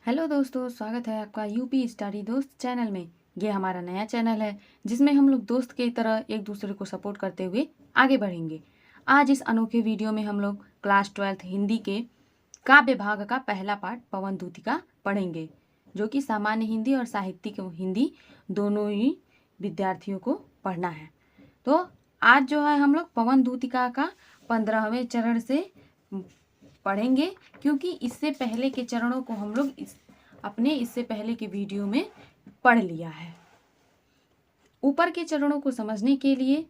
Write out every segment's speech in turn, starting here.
Hello दोस्तों, स्वागत है आपका यूपी स्टडी दोस्त चैनल में। ये हमारा नया चैनल है जिसमें हम लोग दोस्त की तरह एक दूसरे को सपोर्ट करते हुए आगे बढ़ेंगे। आज इस अनोखे वीडियो में हम लोग क्लास 12th हिंदी के काव्य भाग का पहला पाठ पवन दूतिका पढ़ेंगे, जो कि सामान्य हिंदी और साहित्यिक हिंदी दोनों ही विद्यार्थियों को पढ़ना है। तो आज जो है हम लोग पवन दूतिका का 15वें चरण से पढ़ेंगे, क्योंकि इससे पहले के चरणों को हम लोग इससे पहले के वीडियो में पढ़ लिया है। ऊपर के चरणों को समझने के लिए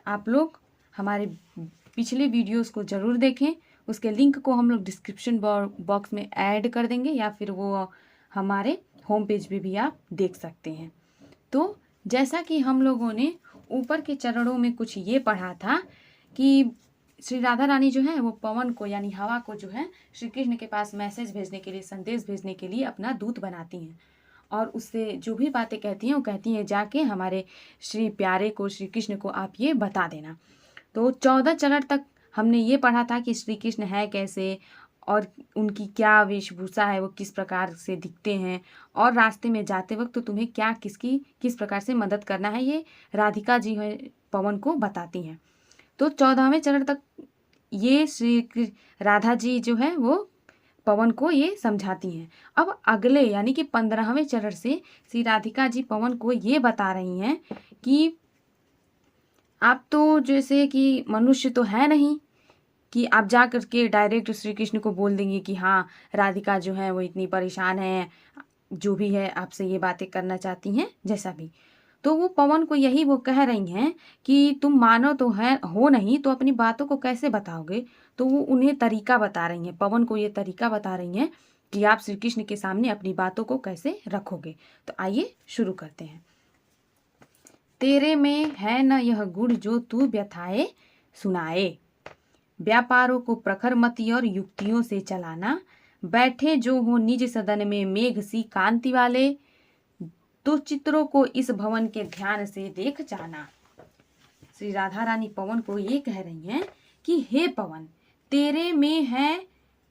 आप लोग हमारे पिछले वीडियोस को ज़रूर देखें। उसके लिंक को हम लोग डिस्क्रिप्शन बॉक्स में ऐड कर देंगे, या फिर वो हमारे होम पेज पे भी आप देख सकते हैं। तो जैसा कि हम लोगों ने ऊपर के चरणों में कुछ ये पढ़ा था कि श्री राधा रानी जो है वो पवन को यानी हवा को जो है श्री कृष्ण के पास मैसेज भेजने के लिए, संदेश भेजने के लिए अपना दूत बनाती हैं, और उससे जो भी बातें कहती हैं वो कहती हैं जाके हमारे श्री प्यारे को, श्री कृष्ण को आप ये बता देना। तो 14 चरण तक हमने ये पढ़ा था कि श्री कृष्ण है कैसे और उनकी क्या वेशभूषा है, वो किस प्रकार से दिखते हैं, और रास्ते में जाते वक्त तो तुम्हें क्या किस प्रकार से मदद करना है, ये राधिका जी है पवन को बताती हैं। तो 14वें चरण तक ये राधा जी जो है वो पवन को ये समझाती हैं। अब अगले यानी कि 15वें चरण से श्री राधिका जी पवन को ये बता रही हैं कि आप तो जैसे कि मनुष्य तो है नहीं कि आप जा करके डायरेक्ट श्री कृष्ण को बोल देंगे कि हाँ, राधिका जो है वो इतनी परेशान है, जो भी है आपसे ये बातें करना चाहती हैं जैसा भी। तो वो पवन को यही वो कह रही हैं कि तुम मानो तो हो नहीं तो अपनी बातों को कैसे बताओगे। तो वो उन्हें तरीका बता रही हैं, पवन को ये तरीका बता रही हैं कि आप श्री कृष्ण के सामने अपनी बातों को कैसे रखोगे। तो आइए शुरू करते हैं। तेरे में है न यह गुण जो तू व्यथाए सुनाए, व्यापारों को प्रखर मति और युक्तियों से चलाना, बैठे जो हो निज सदन में मेघ सी कांति वाले, तो चित्रों को इस भवन के ध्यान से देख जाना। श्री राधा रानी पवन को ये कह रही हैं कि हे पवन, तेरे में है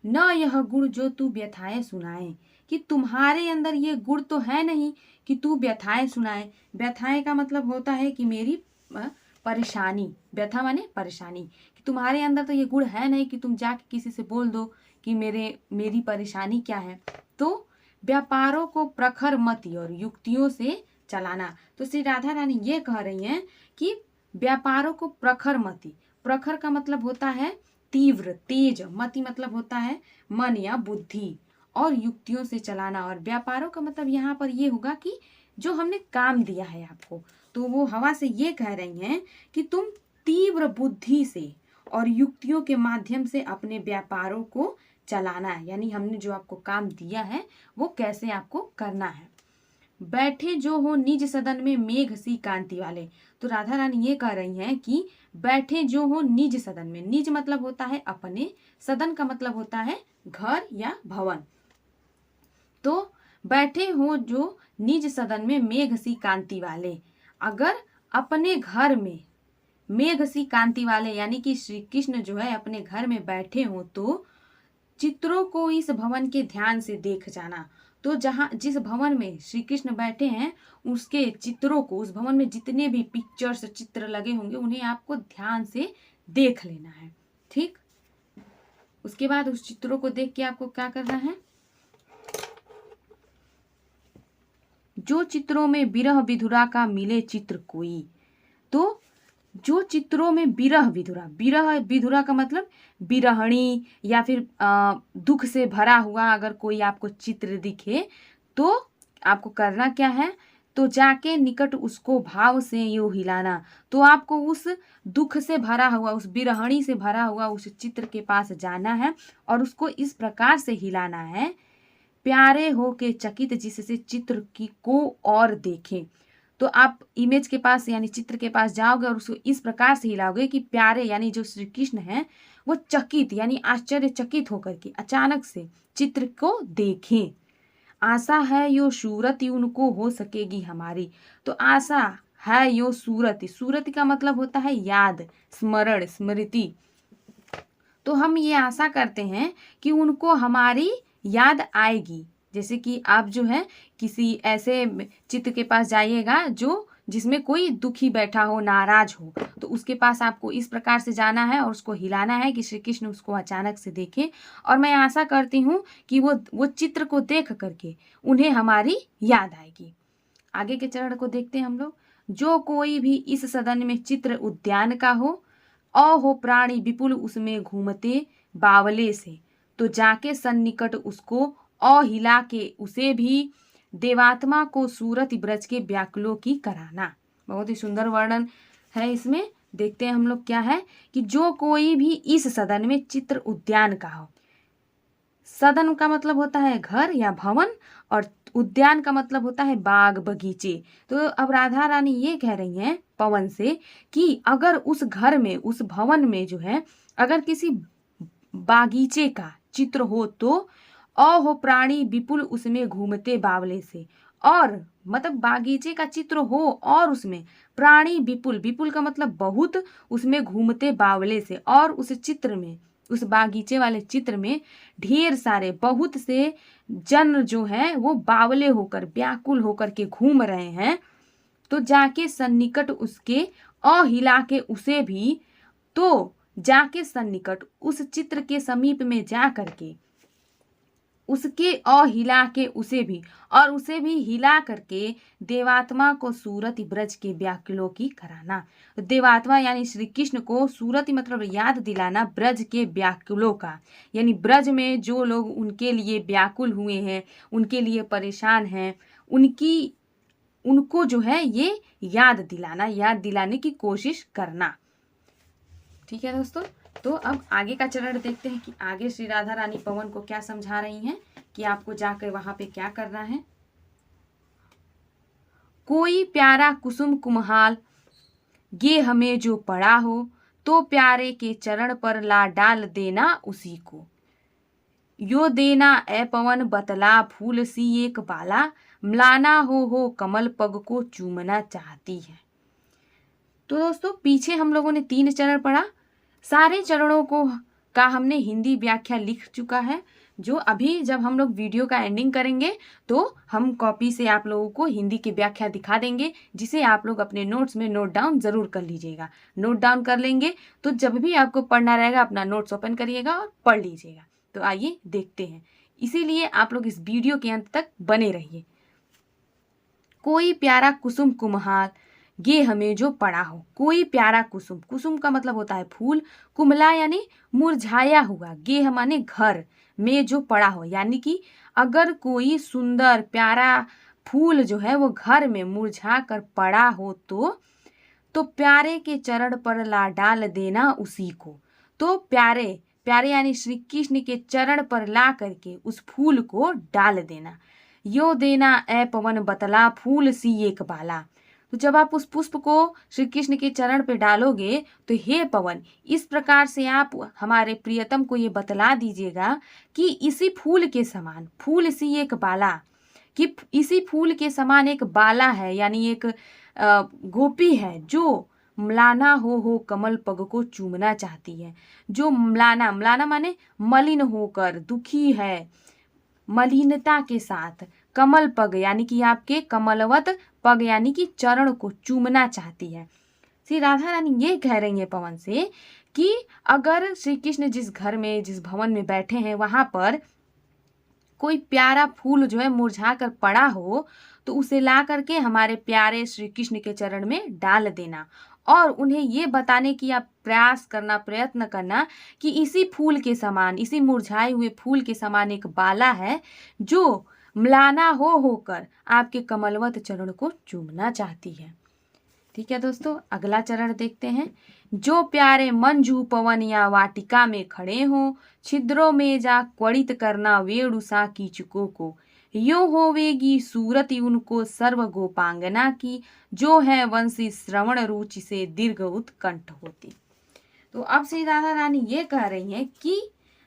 न यह गुण जो तू व्यथाएं सुनाए, कि तुम्हारे अंदर ये गुण तो है नहीं कि तू व्यथाएं सुनाए। व्यथाएं का मतलब होता है कि मेरी परेशानी, व्यथा माने परेशानी, कि तुम्हारे अंदर तो ये गुण है नहीं कि तुम जाके किसी से बोल दो कि मेरी परेशानी क्या है। तो व्यापारों को प्रखर मति और युक्तियों से चलाना। तो श्री राधा रानी ये कह रही हैं कि व्यापारों को प्रखर मति, प्रखर का मतलब होता है तीव्र, तेज, मति मतलब होता है मन या बुद्धि, और युक्तियों से चलाना। और व्यापारों का मतलब यहाँ पर ये होगा कि जो हमने काम दिया है आपको, तो वो हवा से ये कह रही हैं कि तुम तीव्र बुद्धि से और युक्तियों के माध्यम से अपने व्यापारों को चलाना है, यानी हमने जो आपको काम दिया है वो कैसे आपको करना है। बैठे जो हो निज सदन में मेघ सी कांति वाले। तो राधा रानी ये कह रही हैं कि बैठे जो हो निज सदन में, निज मतलब होता है अपने, सदन का मतलब होता है घर या भवन। तो बैठे हो जो निज सदन में मेघ सी कांति वाले, अगर अपने घर में मेघ सी कांति वाले यानी कि श्री कृष्ण जो है अपने घर में बैठे हो, तो चित्रों को इस भवन के ध्यान से देख जाना। तो जिस भवन में श्री कृष्ण बैठे हैं उसके चित्रों को, उस भवन में जितने भी पिक्चर्स, चित्र लगे होंगे, उन्हें आपको ध्यान से देख लेना है। ठीक, उसके बाद उस चित्रों को देख के आपको क्या करना है, जो चित्रों में विरह विधुरा का मिले चित्र कोई। तो जो चित्रों में विरह विधुरा का मतलब विरहणी या फिर दुख से भरा हुआ अगर कोई आपको चित्र दिखे, तो आपको करना क्या है, तो जाके निकट उसको भाव से यूं हिलाना। तो आपको उस दुख से भरा हुआ, उस विरहणी से भरा हुआ उस चित्र के पास जाना है और उसको इस प्रकार से हिलाना है, प्यारे हो के चकित जिससे चित्र की को और देखें। तो आप इमेज के पास यानी चित्र के पास जाओगे और उसको इस प्रकार से हिलाओगे कि प्यारे यानी जो श्री कृष्ण है वो चकित यानी आश्चर्यचकित होकर के अचानक से चित्र को देखें। आशा है यो सूरत उनको हो सकेगी हमारी। तो आशा है यो सूरत का मतलब होता है याद, स्मरण, स्मृति। तो हम ये आशा करते हैं कि उनको हमारी याद आएगी। जैसे कि आप जो है किसी ऐसे चित्र के पास जाइएगा जो जिसमें कोई दुखी बैठा हो, नाराज हो, तो उसके पास आपको इस प्रकार से जाना है और उसको हिलाना है कि श्री कृष्ण उसको अचानक से देखें। और मैं आशा करती हूँ कि वो चित्र को देख करके उन्हें हमारी याद आएगी। आगे के चरण को देखते हैं हम लोग। जो कोई भी इस सदन में चित्र उद्यान का हो, हो प्राणी विपुल उसमें घूमते बावले से, तो जाके सन्निकट उसको हिला के उसे भी देवात्मा को सूरत ब्रज के व्याकुलों की कराना। बहुत ही सुंदर वर्णन है इसमें। देखते हैं हम लोग क्या है कि जो कोई भी इस सदन में चित्र उद्यान का हो। सदन का मतलब होता है घर या भवन, और उद्यान का मतलब होता है बाग बगीचे। तो अब राधा रानी ये कह रही हैं पवन से कि अगर उस घर में, उस भवन में जो है, अगर किसी बागीचे का चित्र हो तो हो प्राणी विपुल उसमें घूमते बावले से, और मतलब बागीचे का चित्र हो और उसमें प्राणी विपुल, विपुल का मतलब बहुत, उसमें घूमते बावले से, और उस चित्र में, उस बागीचे वाले चित्र में ढेर सारे, बहुत से जन जो है वो बावले होकर, व्याकुल होकर के घूम रहे हैं, तो जाके सन्निकट उसके हिला के उसे भी, तो जाके सन्निकट उस चित्र के समीप में जा करके उसके हिला के उसे भी, और उसे भी हिला करके देवात्मा को सूरत ब्रज के व्याकुलों की कराना। देवात्मा यानी श्री कृष्ण को सूरत मतलब याद दिलाना ब्रज के व्याकुलों का, यानी ब्रज में जो लोग उनके लिए व्याकुल हुए हैं, उनके लिए परेशान हैं, उनको जो है ये याद दिलाना, याद दिलाने की कोशिश करना। ठीक है दोस्तों, तो अब आगे का चरण देखते हैं कि आगे श्री राधा रानी पवन को क्या समझा रही हैं कि आपको जाकर वहां पे क्या करना है। कोई प्यारा कुसुम कुमहाल गे हमें जो पड़ा हो, तो प्यारे के चरण पर ला डाल देना उसी को। यो देना ए पवन बतला फूल सी एक बाला, मलाना हो कमल पग को चूमना चाहती है। तो दोस्तों पीछे हम लोगों ने 3 चरण पढ़ा। सारे चरणों को का हमने हिंदी व्याख्या लिख चुका है, जो अभी जब हम लोग वीडियो का एंडिंग करेंगे तो हम कॉपी से आप लोगों को हिंदी की व्याख्या दिखा देंगे, जिसे आप लोग अपने नोट्स में नोट डाउन जरूर कर लीजिएगा। नोट डाउन कर लेंगे तो जब भी आपको पढ़ना रहेगा अपना नोट्स ओपन करिएगा और पढ़ लीजिएगा। तो आइए देखते हैं, इसीलिए आप लोग इस वीडियो के अंत तक बने रहिए। कोई प्यारा कुसुम कुमहाल गे हमें जो पड़ा हो। कोई प्यारा कुसुम, कुसुम का मतलब होता है फूल, कुमला यानी मुरझाया हुआ, गे माने घर में जो पड़ा हो, यानी कि अगर कोई सुंदर प्यारा फूल जो है वो घर में मुरझा कर पड़ा हो तो प्यारे के चरण पर ला डाल देना उसी को। तो प्यारे, प्यारे यानी श्री कृष्ण के चरण पर ला करके उस फूल को डाल देना। यो देना ए पवन बतला फूल सी एक बाला। तो जब आप उस पुष्प को श्री कृष्ण के चरण पे डालोगे तो हे पवन, इस प्रकार से आप हमारे प्रियतम को ये बतला दीजिएगा कि इसी फूल के समान, फूल सी एक बाला, कि इसी फूल के समान एक बाला है, यानी एक गोपी है जो म्लाना हो कमल पग को चूमना चाहती है। जो म्लाना, म्लाना माने मलिन होकर, दुखी है, मलिनता के साथ, कमल पग यानी कि आपके कमलवत पग यानी कि चरण को चूमना चाहती है। श्री राधा रानी ये कह रही है पवन से कि अगर श्री कृष्ण जिस घर में, जिस भवन में बैठे हैं वहां पर कोई प्यारा फूल जो है मुरझा कर पड़ा हो तो उसे ला करके हमारे प्यारे श्री कृष्ण के चरण में डाल देना, और उन्हें ये बताने की आप प्रयास करना, प्रयत्न करना कि इसी फूल के समान, इसी मुरझाए हुए फूल के समान एक बाला है जो म्लाना होकर आपके कमलवत चरण को चूमना चाहती है। ठीक है दोस्तों, अगला चरण देखते हैं। जो प्यारे मंजू पवन या वाटिका में खड़े हो, छिद्रों में जा क्वड़ित करना वेणुसा कीचकों को, यो होवेगी सूरत उनको सर्व गोपांगना की, जो है वंशी श्रवण रुचि से दीर्घ उत्कंठ होती। तो अब श्री राधा रानी ये कह रही हैं कि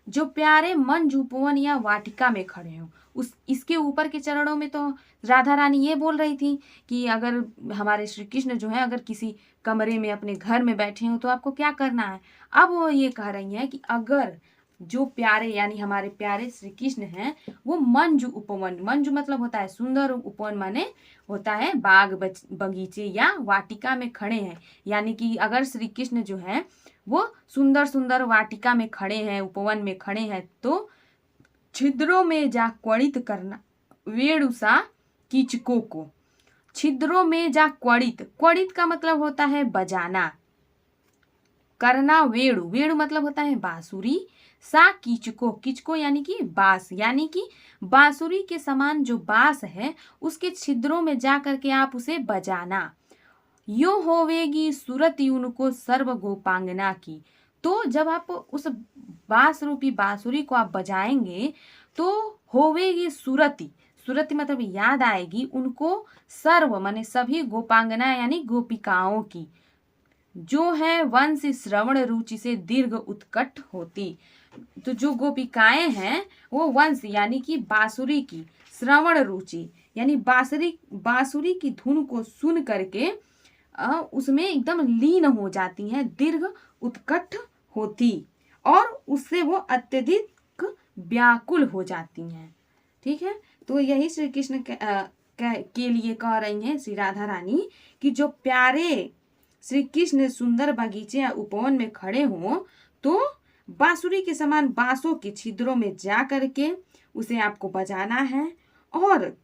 जो प्यारे मंजू पवन या वाटिका में खड़े हो, उस इसके ऊपर के चरणों में तो राधा रानी ये बोल रही थी कि अगर हमारे श्री कृष्ण जो है अगर किसी कमरे में अपने घर में बैठे हो तो आपको क्या करना है। अब वो ये कह रही हैं कि अगर जो प्यारे यानी हमारे प्यारे श्री कृष्ण हैं वो मंजू उपवन, मंजू मतलब होता है सुंदर, उपवन माने होता है बाग बगीचे या वाटिका में खड़े हैं। यानी कि अगर श्री कृष्ण जो है वो सुंदर सुंदर वाटिका में खड़े हैं, उपवन में खड़े हैं, तो छिद्रों में जा क्वड़ित करना वेणुसा कीचकों को। छिद्रों में जा क्वड़ित, क्वड़ित का मतलब होता है बजाना, करना वेणु, वेणु मतलब होता है बांसुरी, सा कीचको, कीचको यानी कि बांस, यानी कि बांसुरी के समान जो बांस है उसके छिद्रों में जा करके आप उसे बजाना। यो होवेगी सूरत उनको सर्व गोपांगना की। तो जब आप उस बांस रूपी बांसुरी को आप बजाएंगे तो होवेगी सूरती, सूरती मतलब याद आएगी उनको सर्व माने सभी गोपांगना यानी गोपिकाओं की, जो है वंश श्रवण रुचि से दीर्घ उत्कट होती। तो जो गोपिकाएं हैं वो वंश यानी कि बांसुरी की, श्रवण रुचि यानी बांसुरी की धुन को सुन करके उसमें एकदम लीन हो जाती हैं, दीर्घ उत्कट होती, और उससे वो अत्यधिक व्याकुल हो जाती हैं। ठीक है, तो यही श्री कृष्ण के लिए कह रही हैं श्री राधा रानी कि जो प्यारे श्री कृष्ण सुंदर बगीचे या उपवन में खड़े हों तो बांसुरी के समान बांसों के छिद्रों में जा करके उसे आपको बजाना है, और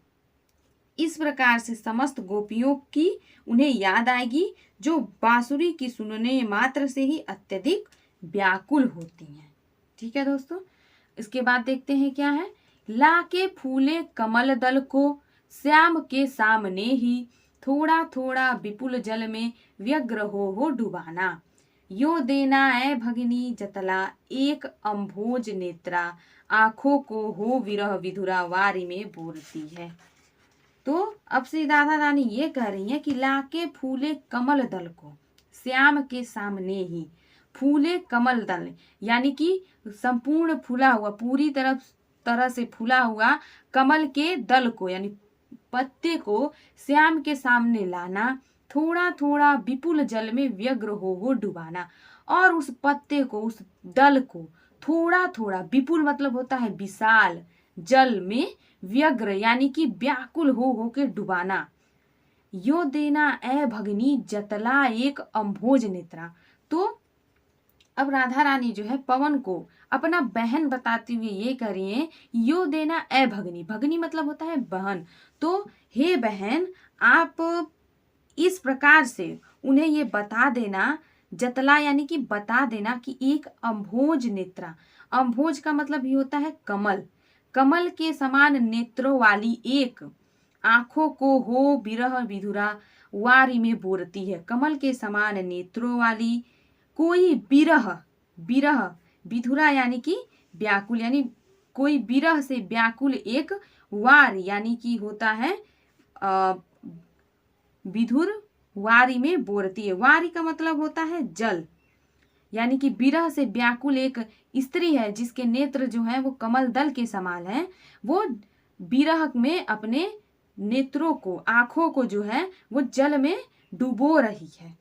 इस प्रकार से समस्त गोपियों की उन्हें याद आएगी जो बांसुरी की सुनने मात्र से ही अत्यधिक व्याकुल होती हैं। ठीक है दोस्तों, इसके बाद देखते हैं क्या है। लाके फूले कमल दल को श्याम के सामने ही, थोड़ा थोड़ा विपुल जल में व्यग्र हो डुबाना। यो देना है भगिनी जतला एक अम्भोज नेत्रा, आंखों को हो विरह विधुरा वारी में बोलती है। तो अब श्री राधा रानी ये कह रही है कि लाके फूले कमल दल को श्याम के सामने ही, फूले कमल दल यानी कि संपूर्ण फूला हुआ, पूरी तरह से फूला हुआ कमल के दल को यानी पत्ते को श्याम के सामने लाना, थोड़ा थोड़ा विपुल जल में व्यग्र हो डुबाना, और उस पत्ते को, उस दल को थोड़ा थोड़ा, विपुल मतलब होता है विशाल, जल में व्यग्र यानी कि व्याकुल हो के डुबाना। यो देना ए भगनी जतला एक अम्भोज नेत्रा। तो अब राधा रानी जो है पवन को अपना बहन बताते हुए ये कह रही है, यो देना ए भगनी, भगनी मतलब होता है बहन, तो हे बहन आप इस प्रकार से उन्हें ये बता देना, जतला यानी कि बता देना कि एक अम्भोज नेत्रा, अम्भोज का मतलब ये होता है कमल, कमल के समान नेत्रों वाली एक, आंखों को हो विरह विधुरा वारी में बोरती है, कमल के समान नेत्रों वाली कोई विरह, विरह विधुरा यानी कि व्याकुल, यानी कोई विरह से व्याकुल एक वार यानी कि होता है विधुर वारी में बोरती है। वारी का मतलब होता है जल, यानी कि विरह से व्याकुल एक स्त्री है जिसके नेत्र जो है वो कमल दल के समान है, वो विरह में अपने नेत्रों को, आंखों को जो है वो जल में डुबो रही है।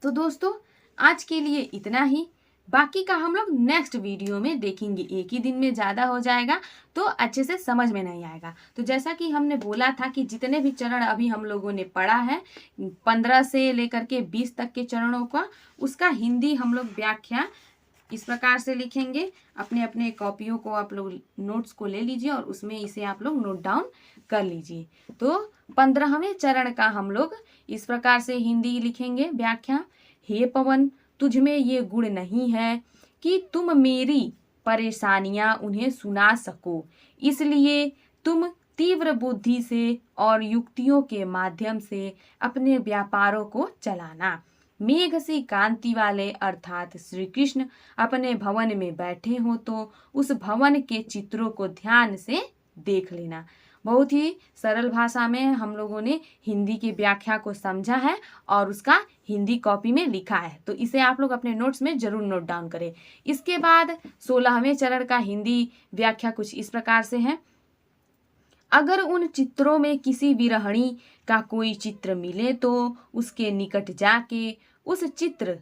तो दोस्तों आज के लिए इतना ही, बाकी का हम लोग नेक्स्ट वीडियो में देखेंगे। एक ही दिन में ज़्यादा हो जाएगा तो अच्छे से समझ में नहीं आएगा। तो जैसा कि हमने बोला था कि जितने भी चरण अभी हम लोगों ने पढ़ा है 15 से लेकर के 20 तक के चरणों का, उसका हिंदी हम लोग व्याख्या इस प्रकार से लिखेंगे। अपने अपने कॉपियों को आप लोग नोट्स को ले लीजिए और उसमें इसे आप लोग नोट डाउन कर लीजिए। तो 15वें चरण का हम लोग इस प्रकार से हिंदी लिखेंगे व्याख्या। हे पवन तुझ में ये गुण नहीं है कि तुम मेरी परेशानियां उन्हें सुना सको, इसलिए तुम तीव्र बुद्धि से और युक्तियों के माध्यम से अपने व्यापारों को चलाना। मेघ सी कांति वाले अर्थात श्री कृष्ण अपने भवन में बैठे हो तो उस भवन के चित्रों को ध्यान से देख लेना। बहुत ही सरल भाषा में हम लोगों ने हिंदी की व्याख्या को समझा है और उसका हिंदी कॉपी में लिखा है, तो इसे आप लोग अपने नोट्स में जरूर नोट डाउन करें। इसके बाद 16वें चरण का हिंदी व्याख्या कुछ इस प्रकार से है। अगर उन चित्रों में किसी विरहणी का कोई चित्र मिले तो उसके निकट जाके उस चित्र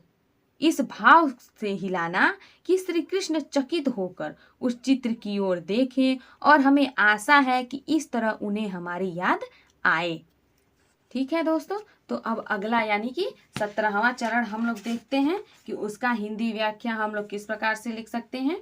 इस भाव से हिलाना कि श्री कृष्ण चकित होकर उस चित्र की ओर देखें और हमें आशा है कि इस तरह उन्हें हमारी याद आए। ठीक है दोस्तों, तो अब अगला यानी कि 17वां चरण हम लोग देखते हैं कि उसका हिंदी व्याख्या हम लोग किस प्रकार से लिख सकते हैं।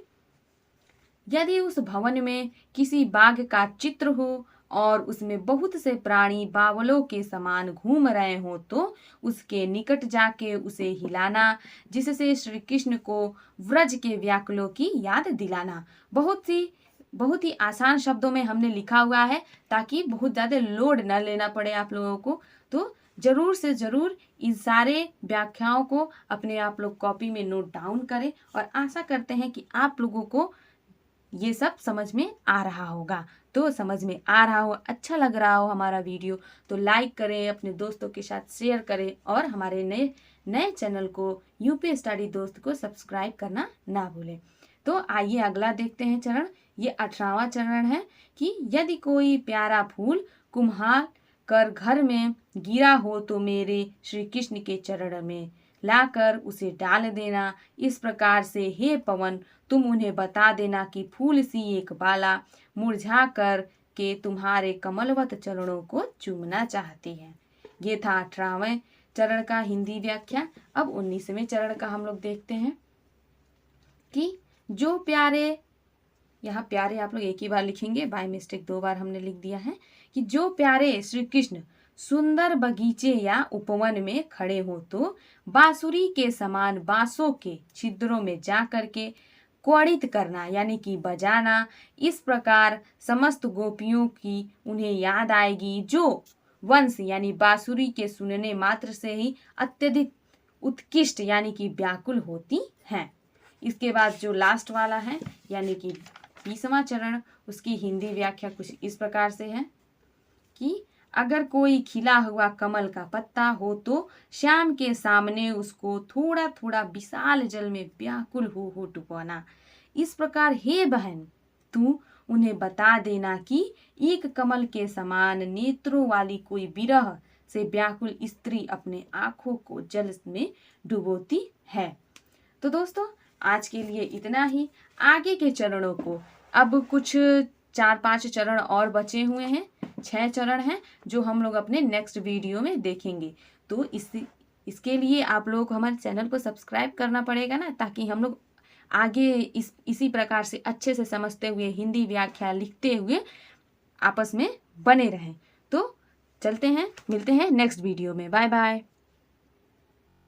यदि उस भवन में किसी बाघ का चित्र हो और उसमें बहुत से प्राणी बावलों के समान घूम रहे हो तो उसके निकट जाके उसे हिलाना, जिससे श्री कृष्ण को व्रज के व्याकुलों की याद दिलाना। बहुत ही आसान शब्दों में हमने लिखा हुआ है ताकि बहुत ज़्यादा लोड न लेना पड़े आप लोगों को। तो जरूर से जरूर इन सारे व्याख्याओं को अपने आप लोग कॉपी में नोट डाउन करें और आशा करते हैं कि आप लोगों को ये सब समझ में आ रहा होगा। तो समझ में आ रहा हो, अच्छा लग रहा हो हमारा वीडियो तो लाइक करें, अपने दोस्तों के साथ शेयर करें और हमारे नए चैनल को यूपी स्टडी दोस्त को सब्सक्राइब करना ना भूलें। तो आइए अगला देखते हैं चरण। ये 18वां चरण है कि यदि कोई प्यारा फूल कुम्हार कर घर में गिरा हो तो मेरे श्री कृष्ण के चरण में लाकर उसे डाल देना। इस प्रकार से हे पवन तुम उन्हें बता देना कि फूल सी एक बाला मुरझा कर के तुम्हारे कमलवत चरणों को चूमना चाहती है। ये था 18वें चरण का हिंदी व्याख्या। अब 19वें चरण का हम लोग देखते हैं कि जो प्यारे, यहाँ प्यारे आप लोग एक ही बार लिखेंगे, बाय मिस्टेक 2 बार हमने लिख दिया है, कि जो प्यारे श्री कृष्ण सुंदर बगीचे या उपवन में खड़े हो तो बांसुरी के समान बांसों के छिद्रों में जा करके क्वड़ित करना यानी कि बजाना। इस प्रकार समस्त गोपियों की उन्हें याद आएगी जो वंश यानी बांसुरी के सुनने मात्र से ही अत्यधिक उत्कृष्ट यानी कि व्याकुल होती हैं। इसके बाद जो लास्ट वाला है यानी कि 20वां चरण, उसकी हिंदी व्याख्या कुछ इस प्रकार से है कि अगर कोई खिला हुआ कमल का पत्ता हो तो श्याम के सामने उसको थोड़ा थोड़ा विशाल जल में व्याकुल हो डुबाना। इस प्रकार हे बहन तू उन्हें बता देना कि एक कमल के समान नेत्रों वाली कोई विरह से व्याकुल स्त्री अपने आंखों को जल में डुबोती है। तो दोस्तों आज के लिए इतना ही। आगे के चरणों को अब कुछ 4-5 चरण और बचे हुए हैं, 6 चरण हैं जो हम लोग अपने नेक्स्ट वीडियो में देखेंगे। तो इसके लिए आप लोगों को हमारे चैनल को सब्सक्राइब करना पड़ेगा ना, ताकि हम लोग आगे इसी प्रकार से अच्छे से समझते हुए हिंदी व्याख्या लिखते हुए आपस में बने रहें। तो चलते हैं, मिलते हैं नेक्स्ट वीडियो में। Bye bye.